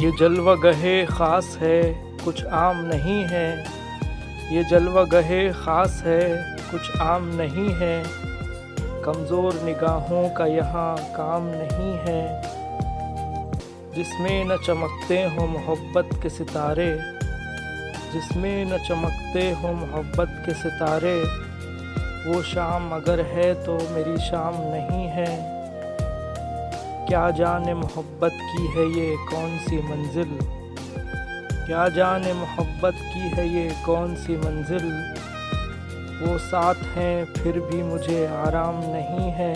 ये जलवा गहे ख़ास है कुछ आम नहीं है, ये जलवा गहे ख़ास है कुछ आम नहीं है, कमज़ोर निगाहों का यहाँ काम नहीं है। जिसमें न चमकते हो मोहब्बत के सितारे, जिसमें न चमकते हो मोहब्बत के सितारे, वो शाम अगर है तो मेरी शाम नहीं है। क्या जाने मोहब्बत की है ये कौन सी मंजिल, क्या जाने मोहब्बत की है ये कौन सी मंजिल, वो साथ हैं फिर भी मुझे आराम नहीं है।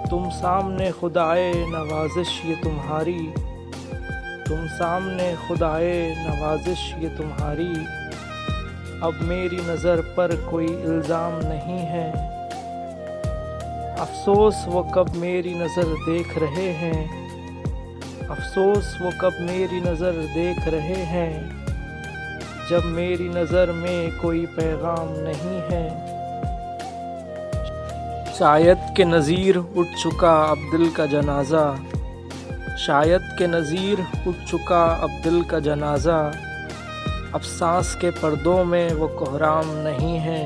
तुम सामने खुदाए नवाजिश ये तुम्हारी, तुम सामने खुदाए नवाजिश ये तुम्हारी, अब मेरी नज़र पर कोई इल्ज़ाम नहीं है। अफ़सोस वो कब मेरी नज़र देख रहे हैं, अफ़सोस वो कब मेरी नज़र देख रहे हैं, जब मेरी नज़र में कोई पैगाम नहीं है। शायद के नज़ीर उठ चुका अब दिल का जनाज़ा, शायद के नज़ीर उठ चुका अब दिल का जनाज़ा, अब सांस के पर्दों में वो कोहराम नहीं है।